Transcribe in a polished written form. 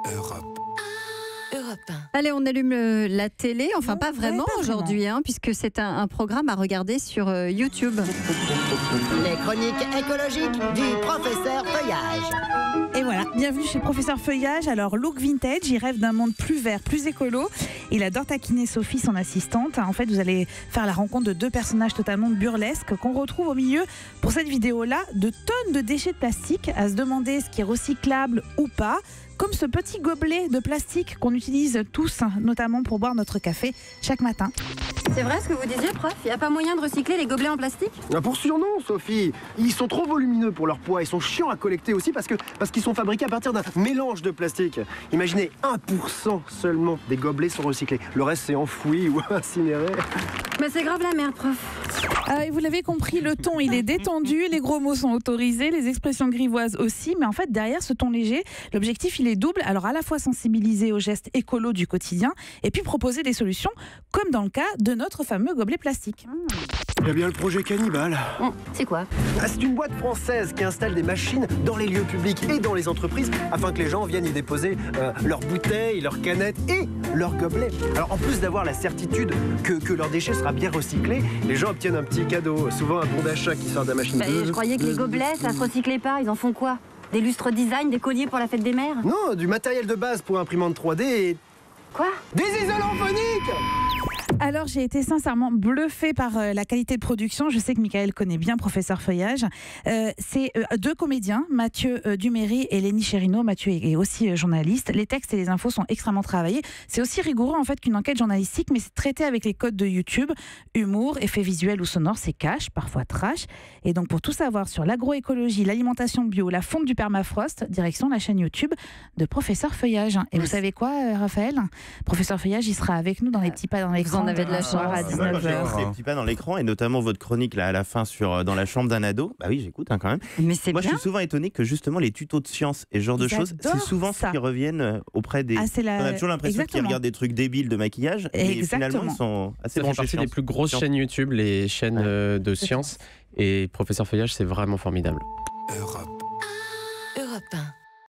Europe. Europe 1. Allez, on allume la télé, enfin pas vraiment pas aujourd'hui, puisque c'est un programme à regarder sur YouTube. Les chroniques écologiques du professeur Feuillage. Et voilà, bienvenue chez Professeur Feuillage. Alors, look vintage, il rêve d'un monde plus vert, plus écolo. Il adore taquiner Sophie, son assistante. En fait, vous allez faire la rencontre de deux personnages totalement burlesques qu'on retrouve au milieu, pour cette vidéo-là, de tonnes de déchets de plastique, à se demander ce qui est recyclable ou pas. Comme ce petit gobelet de plastique qu'on utilise tous, notamment pour boire notre café chaque matin. C'est vrai ce que vous disiez, prof? Il n'y a pas moyen de recycler les gobelets en plastique? Pour sûr non, Sophie. Ils sont trop volumineux pour leur poids. Ils sont chiants à collecter aussi parce qu'ils sont fabriqués à partir d'un mélange de plastique. Imaginez, 1% seulement des gobelets sont recyclés. Le reste, c'est enfoui ou incinéré. Mais c'est grave la merde, prof. Vous l'avez compris, le ton il est détendu, les gros mots sont autorisés, les expressions grivoises aussi, mais en fait derrière ce ton léger, l'objectif il est double, alors à la fois sensibiliser aux gestes écolos du quotidien et puis proposer des solutions, comme dans le cas de notre fameux gobelet plastique. Il y a bien le projet Cannibal. C'est quoi? C'est une boîte française qui installe des machines dans les lieux publics et dans les entreprises afin que les gens viennent y déposer leurs bouteilles, leurs canettes et leurs gobelets. Alors en plus d'avoir la certitude que leur déchet sera bien recyclé, les gens obtiennent un petit cadeau, souvent un bon d'achat qui sort de la machine. Je croyais que les gobelets, ça se recyclait pas. Ils en font quoi? Des lustres design, des colliers pour la fête des mères? Non, du matériel de base pour imprimante 3D et Quoi? des isolants phoniques. Alors j'ai été sincèrement bluffée par la qualité de production. Je sais que Michael connaît bien Professeur Feuillage. C'est deux comédiens, Mathieu Duméry et Lénie Chérino. Mathieu est aussi journaliste. Les textes et les infos sont extrêmement travaillés. C'est aussi rigoureux en fait qu'une enquête journalistique, mais c'est traité avec les codes de YouTube. Humour, effets visuels ou sonores, c'est cash, parfois trash. Et donc pour tout savoir sur l'agroécologie, l'alimentation bio, la fonte du permafrost, direction la chaîne YouTube de Professeur Feuillage. Et vous savez quoi, Raphaël? Professeur Feuillage, il sera avec nous dans les petits pas dans l'écran. Vous en avez de la chance. À Moi, 19h. j'ai un petit pas dans l'écran et notamment votre chronique là à la fin sur dans la chambre d'un ado. Bah oui, j'écoute quand même. Mais c'est Moi, bien. je suis souvent étonné que justement les tutos de science et ce genre de choses, c'est J'adore souvent ça. ce qui reviennent auprès des. Ah, c'est la- On a toujours l'impression qu'ils Exactement. regardent des trucs débiles de maquillage et Exactement. finalement ils sont assez Ça fait branchés partie des science. plus grosses Science. chaînes YouTube, les chaînes de sciences. Et Professeur Feuillage, c'est vraiment formidable. Europe 1.